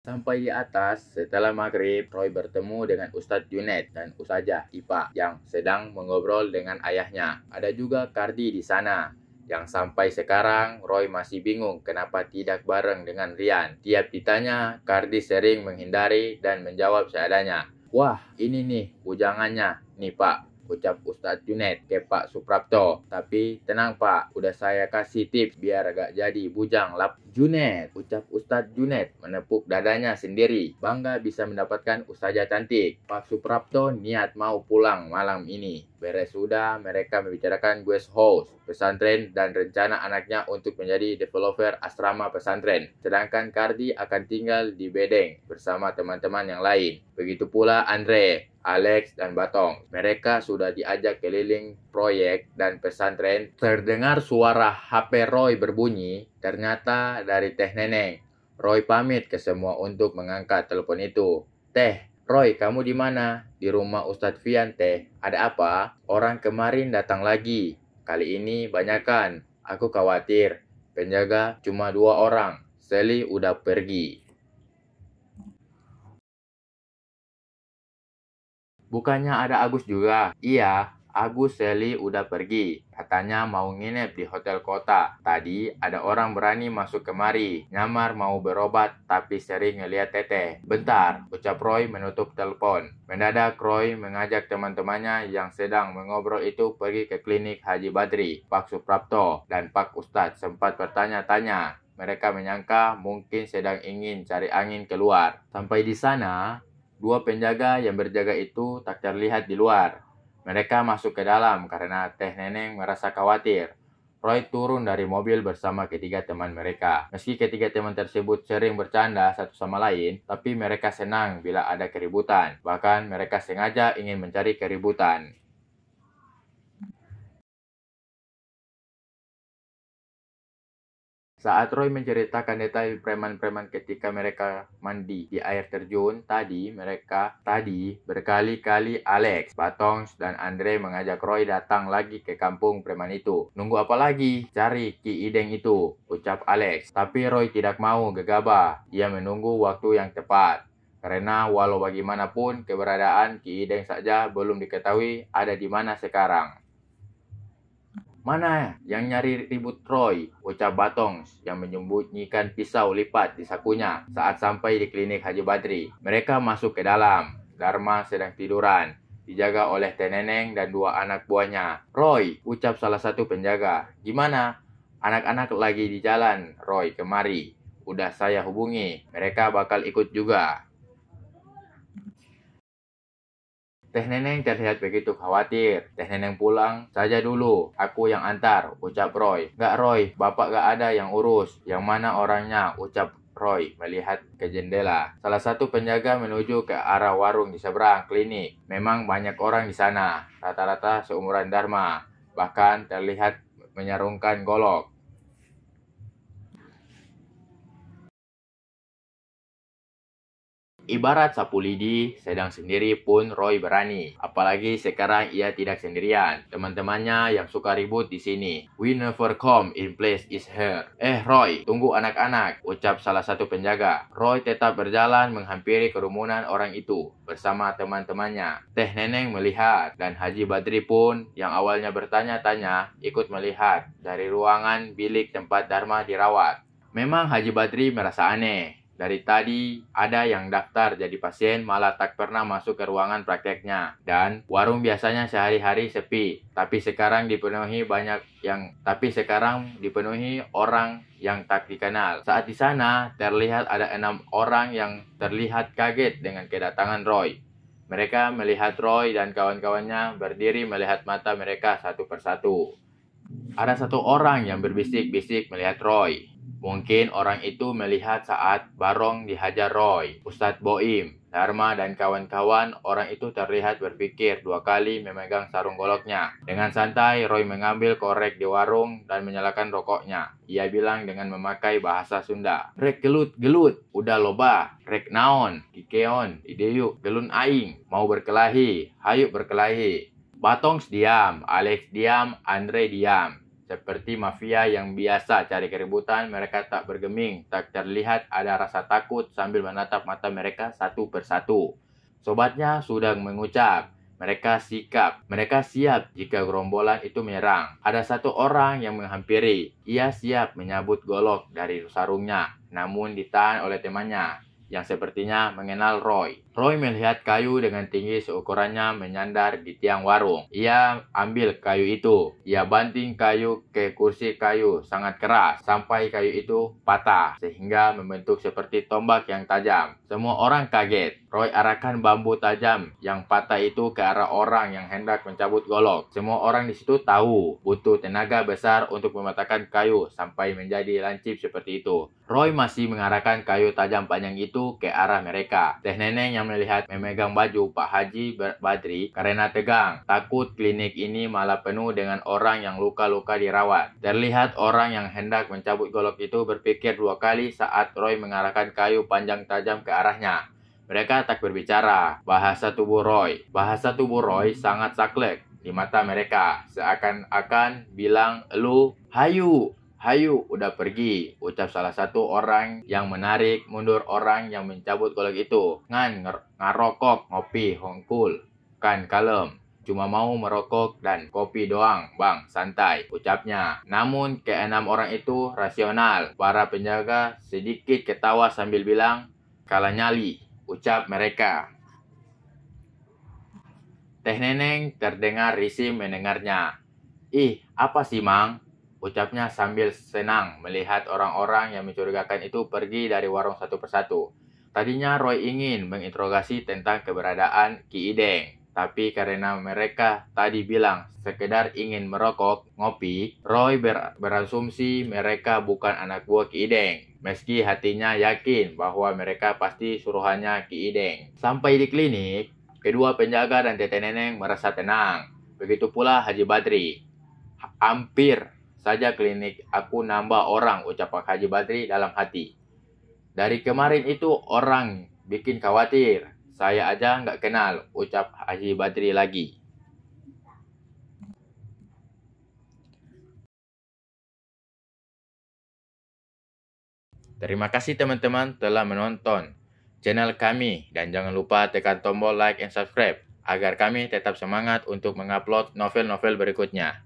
Sampai di atas, setelah maghrib, Roy bertemu dengan Ustadz Junaid dan Ustazah Ipa yang sedang mengobrol dengan ayahnya. Ada juga Kardi di sana, yang sampai sekarang Roy masih bingung kenapa tidak bareng dengan Rian. Tiap ditanya, Kardi sering menghindari dan menjawab seadanya. Wah, ini nih bujangannya, nih Pak, ucap Ustadz Junaid ke Pak Suprapto. Tapi tenang Pak, udah saya kasih tips biar gak jadi bujang lap. Junaid, ucap Ustadz Junaid menepuk dadanya sendiri. Bangga bisa mendapatkan ustazah cantik. Pak Suprapto niat mau pulang malam ini. Beres sudah, mereka membicarakan guest house, pesantren, dan rencana anaknya untuk menjadi developer asrama pesantren. Sedangkan Kardi akan tinggal di Bedeng bersama teman-teman yang lain. Begitu pula Andre, Alex, dan Batong. Mereka sudah diajak keliling proyek dan pesantren. Terdengar suara HP Roy berbunyi, ternyata dari Teh Neneng. Roy pamit ke semua untuk mengangkat telepon itu. Teh, Roy, kamu di mana? Di rumah Ustadz Fian, Teh. Ada apa? Orang kemarin datang lagi. Kali ini banyakan. Aku khawatir. Penjaga cuma 2 orang. Sally udah pergi. Bukannya ada Agus juga? Iya, Agus Sally udah pergi. Katanya mau nginep di hotel kota. Tadi ada orang berani masuk kemari. Nyamar mau berobat tapi sering ngeliat Teteh. Bentar, ucap Roy menutup telepon. Mendadak Roy mengajak teman-temannya yang sedang mengobrol itu pergi ke klinik Haji Badri. Pak Suprapto dan Pak Ustadz sempat bertanya-tanya. Mereka menyangka mungkin sedang ingin cari angin keluar. Sampai di sana, 2 penjaga yang berjaga itu tak terlihat di luar. Mereka masuk ke dalam karena Teh Neneng merasa khawatir. Roy turun dari mobil bersama ketiga teman mereka. Meski ketiga teman tersebut sering bercanda satu sama lain, tapi mereka senang bila ada keributan. Bahkan mereka sengaja ingin mencari keributan. Saat Roy menceritakan detail preman-preman ketika mereka mandi di air terjun, tadi berkali-kali Alex, Batongs, dan Andre mengajak Roy datang lagi ke kampung preman itu. Nunggu apa lagi? Cari Ki Ideng itu, ucap Alex. Tapi Roy tidak mau gegabah. Ia menunggu waktu yang tepat. Karena walau bagaimanapun keberadaan Ki Ideng saja belum diketahui ada di mana sekarang. Mana yang nyari ribut Roy? Ucap Batongs yang menyembunyikan pisau lipat di sakunya saat sampai di klinik Haji Badri. Mereka masuk ke dalam. Dharma sedang tiduran, dijaga oleh Teh Neneng dan 2 anak buahnya. Roy, ucap salah satu penjaga. Gimana? Anak-anak lagi di jalan, Roy, kemari. Udah saya hubungi, mereka bakal ikut juga. Teh Neneng terlihat begitu khawatir. Teh Neneng pulang saja dulu. Aku yang antar, ucap Roy. Gak Roy, bapak gak ada yang urus. Yang mana orangnya, ucap Roy melihat ke jendela. Salah satu penjaga menuju ke arah warung di seberang klinik. Memang banyak orang di sana. Rata-rata seumuran Dharma. Bahkan terlihat menyarungkan golok. Ibarat sapu lidi, sedang sendiri pun Roy berani. Apalagi sekarang ia tidak sendirian. Teman-temannya yang suka ribut di sini. We never come in place is here. Roy, tunggu anak-anak, ucap salah satu penjaga. Roy tetap berjalan menghampiri kerumunan orang itu bersama teman-temannya. Teh Neneng melihat dan Haji Badri pun yang awalnya bertanya-tanya ikut melihat dari ruangan bilik tempat Dharma dirawat. Memang Haji Badri merasa aneh. Dari tadi ada yang daftar jadi pasien malah tak pernah masuk ke ruangan prakteknya. Dan warung biasanya sehari-hari sepi, tapi sekarang dipenuhi orang yang tak dikenal. Saat di sana terlihat ada 6 orang yang terlihat kaget dengan kedatangan Roy. Mereka melihat Roy dan kawan-kawannya berdiri melihat mata mereka satu persatu. Ada 1 orang yang berbisik-bisik melihat Roy. Mungkin orang itu melihat saat Barong dihajar Roy. Ustadz Boim, Dharma, dan kawan-kawan orang itu terlihat berpikir 2 kali memegang sarung goloknya. Dengan santai, Roy mengambil korek di warung dan menyalakan rokoknya. Ia bilang dengan memakai bahasa Sunda. Rek gelut, udah loba. Rek naon, kikeon, ideyuk, gelun aing. Mau berkelahi, hayuk berkelahi. Batongs diam, Alex diam, Andre diam. Seperti mafia yang biasa cari keributan, mereka tak bergeming, tak terlihat ada rasa takut sambil menatap mata mereka satu persatu. Sobatnya sudah mengucap, mereka siap jika gerombolan itu menyerang. Ada satu orang yang menghampiri, ia siap menyabut golok dari sarungnya, namun ditahan oleh temannya yang sepertinya mengenal Roy. Roy melihat kayu dengan tinggi seukurannya menyandar di tiang warung. Ia ambil kayu itu. Ia banting kayu ke kursi kayu sangat keras sampai kayu itu patah sehingga membentuk seperti tombak yang tajam. Semua orang kaget. Roy arahkan bambu tajam yang patah itu ke arah orang yang hendak mencabut golok. Semua orang di situ tahu butuh tenaga besar untuk mematahkan kayu sampai menjadi lancip seperti itu. Roy masih mengarahkan kayu tajam panjang itu ke arah mereka. Teh Neneng yang melihat memegang baju Pak Haji Badri karena tegang. Takut klinik ini malah penuh dengan orang yang luka-luka dirawat. Terlihat orang yang hendak mencabut golok itu berpikir 2 kali saat Roy mengarahkan kayu panjang tajam ke arahnya. Mereka tak berbicara. Bahasa tubuh Roy sangat saklek di mata mereka. Seakan-akan bilang, "Lu, hayu, udah pergi," ucap salah satu orang yang menarik mundur orang yang mencabut golok itu. "Ngan ngarokok, ngopi, hongkul, kan kalem. Cuma mau merokok dan kopi doang, bang, santai," ucapnya. Namun keenam orang itu rasional. Para penjaga sedikit ketawa sambil bilang, "Kalah nyali," ucap mereka. Teh Neneng terdengar risih mendengarnya. "Ih, apa sih, Mang?" ucapnya sambil senang melihat orang-orang yang mencurigakan itu pergi dari warung satu persatu. Tadinya Roy ingin menginterogasi tentang keberadaan Ki Ideng, tapi karena mereka tadi bilang sekedar ingin merokok, ngopi, Roy berasumsi mereka bukan anak buah Ki Ideng. Meski hatinya yakin bahwa mereka pasti suruhannya Ki Ideng. Sampai di klinik, kedua penjaga dan Tete Neneng merasa tenang. Begitu pula Haji Badri. "Hampir saja klinik aku nambah orang," ucap Pak Haji Badri dalam hati. "Dari kemarin itu orang bikin khawatir. Saya aja nggak kenal," ucap Haji Badri lagi. Terima kasih teman-teman telah menonton channel kami dan jangan lupa tekan tombol like and subscribe agar kami tetap semangat untuk mengupload novel-novel berikutnya.